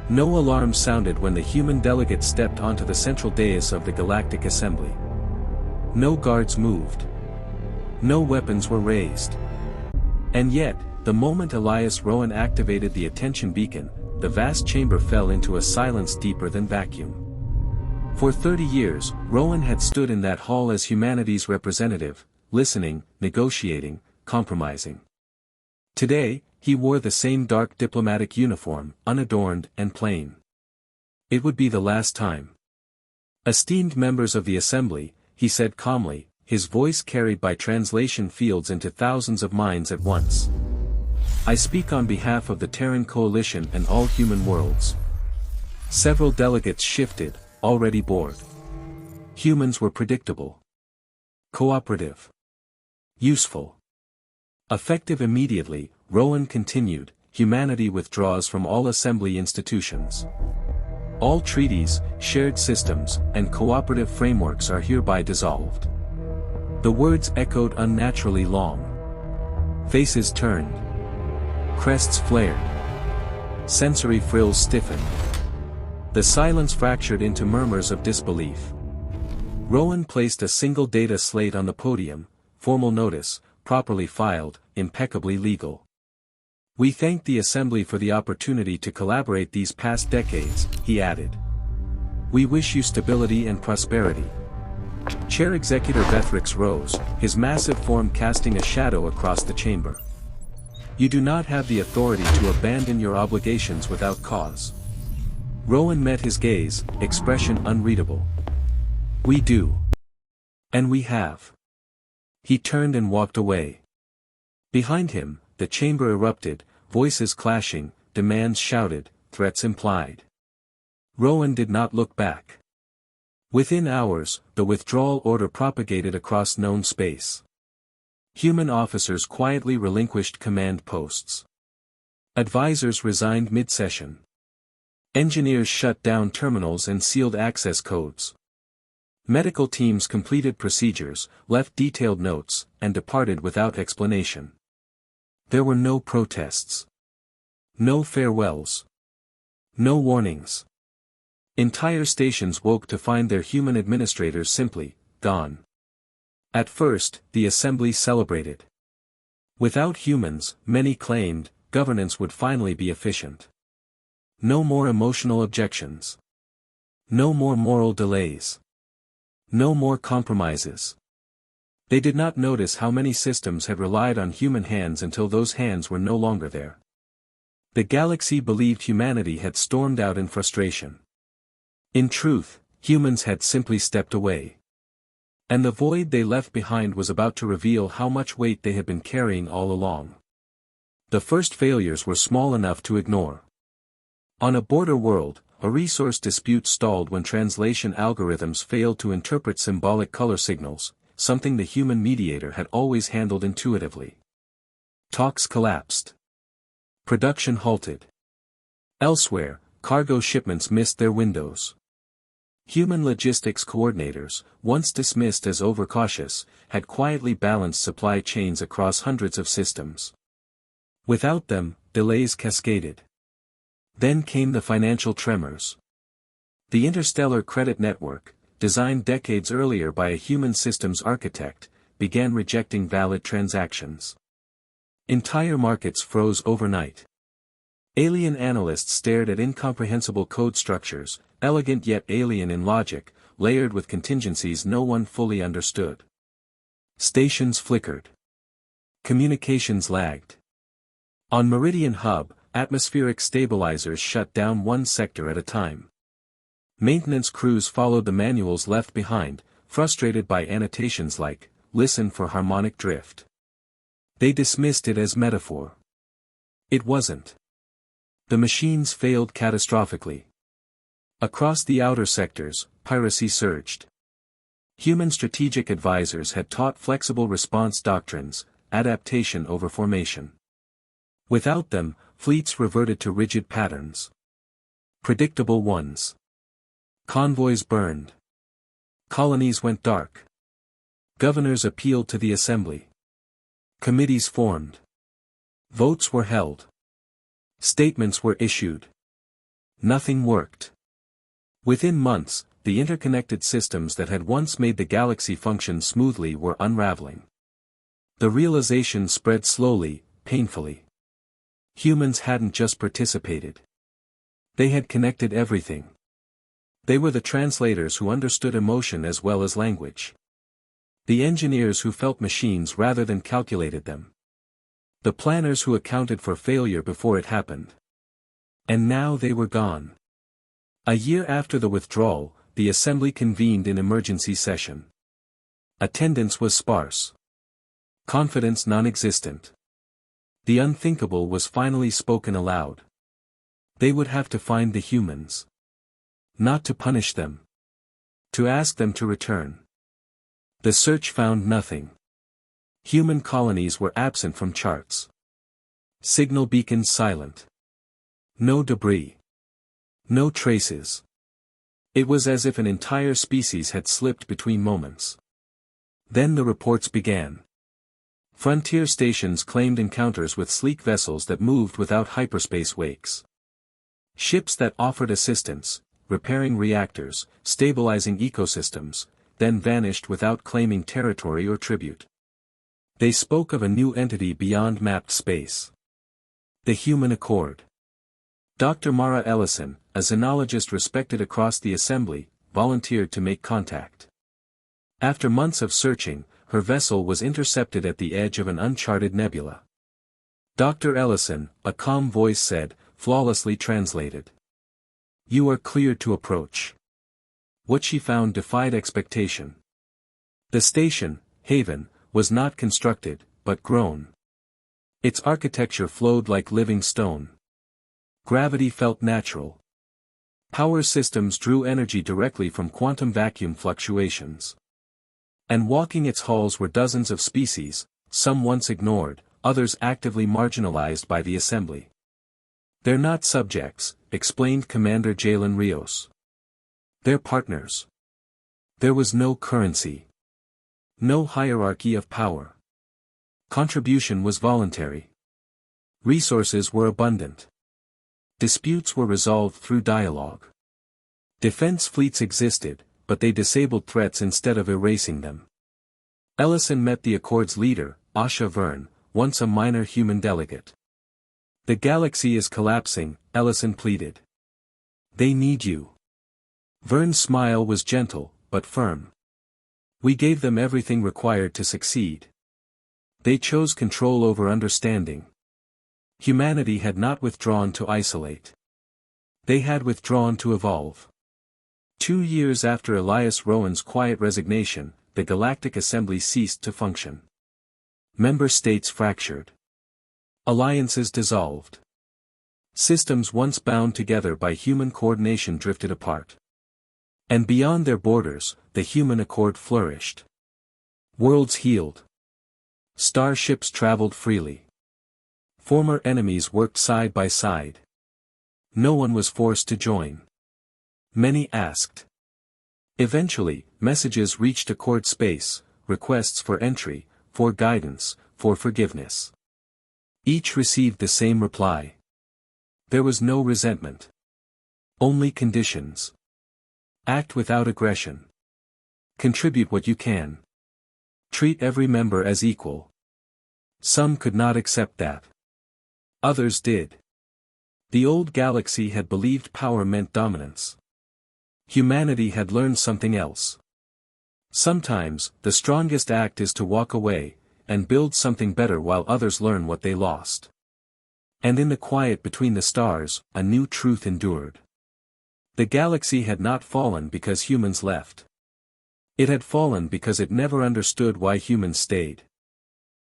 No alarm sounded when the human delegates stepped onto the central dais of the Galactic Assembly. No guards moved. No weapons were raised. And yet, the moment Elias Rowan activated the attention beacon, the vast chamber fell into a silence deeper than vacuum. For 30 years, Rowan had stood in that hall as humanity's representative, listening, negotiating, compromising. Today, he wore the same dark diplomatic uniform, unadorned and plain. It would be the last time. Esteemed members of the Assembly, he said calmly, his voice carried by translation fields into thousands of minds at once. I speak on behalf of the Terran Coalition and all human worlds. Several delegates shifted, already bored. Humans were predictable. Cooperative. Useful. Effective immediately, Rowan continued, humanity withdraws from all Assembly institutions. All treaties, shared systems, and cooperative frameworks are hereby dissolved. The words echoed unnaturally long. Faces turned. Crests flared. Sensory frills stiffened. The silence fractured into murmurs of disbelief. Rowan placed a single data slate on the podium, formal notice, properly filed, impeccably legal. We thank the Assembly for the opportunity to collaborate these past decades, he added. We wish you stability and prosperity. Chair Executor Bethrix rose, his massive form casting a shadow across the chamber. You do not have the authority to abandon your obligations without cause. Rowan met his gaze, expression unreadable. We do. And we have. He turned and walked away. Behind him, the chamber erupted, voices clashing, demands shouted, threats implied. Rowan did not look back. Within hours, the withdrawal order propagated across known space. Human officers quietly relinquished command posts. Advisors resigned mid-session. Engineers shut down terminals and sealed access codes. Medical teams completed procedures, left detailed notes, and departed without explanation. There were no protests. No farewells. No warnings. Entire stations woke to find their human administrators simply gone. At first, the Assembly celebrated. Without humans, many claimed, governance would finally be efficient. No more emotional objections. No more moral delays. No more compromises. They did not notice how many systems had relied on human hands until those hands were no longer there. The galaxy believed humanity had stormed out in frustration. In truth, humans had simply stepped away. And the void they left behind was about to reveal how much weight they had been carrying all along. The first failures were small enough to ignore. On a border world, a resource dispute stalled when translation algorithms failed to interpret symbolic color signals, something the human mediator had always handled intuitively. Talks collapsed. Production halted. Elsewhere, cargo shipments missed their windows. Human logistics coordinators, once dismissed as overcautious, had quietly balanced supply chains across hundreds of systems. Without them, delays cascaded. Then came the financial tremors. The interstellar credit network, designed decades earlier by a human systems architect, began rejecting valid transactions. Entire markets froze overnight. Alien analysts stared at incomprehensible code structures, elegant yet alien in logic, layered with contingencies no one fully understood. Stations flickered. Communications lagged. On Meridian Hub, atmospheric stabilizers shut down one sector at a time. Maintenance crews followed the manuals left behind, frustrated by annotations like, "Listen for harmonic drift." They dismissed it as metaphor. It wasn't. The machines failed catastrophically. Across the outer sectors, piracy surged. Human strategic advisors had taught flexible response doctrines, adaptation over formation. Without them, fleets reverted to rigid patterns. Predictable ones. Convoys burned. Colonies went dark. Governors appealed to the Assembly. Committees formed. Votes were held. Statements were issued. Nothing worked. Within months, the interconnected systems that had once made the galaxy function smoothly were unraveling. The realization spread slowly, painfully. Humans hadn't just participated. They had connected everything. They were the translators who understood emotion as well as language. The engineers who felt machines rather than calculated them. The planners who accounted for failure before it happened. And now they were gone. A year after the withdrawal, the assembly convened in emergency session. Attendance was sparse. Confidence non-existent. The unthinkable was finally spoken aloud. They would have to find the humans. Not to punish them. To ask them to return. The search found nothing. Human colonies were absent from charts. Signal beacons silent. No debris. No traces. It was as if an entire species had slipped between moments. Then the reports began. Frontier stations claimed encounters with sleek vessels that moved without hyperspace wakes. Ships that offered assistance, repairing reactors, stabilizing ecosystems, then vanished without claiming territory or tribute. They spoke of a new entity beyond mapped space. The Human Accord. Dr. Mara Ellison, a xenologist respected across the assembly, volunteered to make contact. After months of searching, her vessel was intercepted at the edge of an uncharted nebula. Dr. Ellison, a calm voice said, flawlessly translated. "You are cleared to approach." What she found defied expectation. The station, Haven, was not constructed, but grown. Its architecture flowed like living stone. Gravity felt natural. Power systems drew energy directly from quantum vacuum fluctuations. And walking its halls were dozens of species, some once ignored, others actively marginalized by the assembly. "They're not subjects," explained Commander Jalen Rios. "They're partners." There was no currency. No hierarchy of power. Contribution was voluntary. Resources were abundant. Disputes were resolved through dialogue. Defense fleets existed, but they disabled threats instead of erasing them. Ellison met the Accord's leader, Asha Verne, once a minor human delegate. "The galaxy is collapsing," Ellison pleaded. "They need you." Verne's smile was gentle, but firm. "We gave them everything required to succeed. They chose control over understanding. Humanity had not withdrawn to isolate. They had withdrawn to evolve." 2 years after Elias Rowan's quiet resignation, the Galactic Assembly ceased to function. Member states fractured. Alliances dissolved. Systems once bound together by human coordination drifted apart. And beyond their borders, the Human Accord flourished. Worlds healed. Starships traveled freely. Former enemies worked side by side. No one was forced to join. Many asked. Eventually, messages reached Accord space, requests for entry, for guidance, for forgiveness. Each received the same reply. There was no resentment. Only conditions. Act without aggression. Contribute what you can. Treat every member as equal. Some could not accept that. Others did. The old galaxy had believed power meant dominance. Humanity had learned something else. Sometimes, the strongest act is to walk away, and build something better while others learn what they lost. And in the quiet between the stars, a new truth endured. The galaxy had not fallen because humans left. It had fallen because it never understood why humans stayed.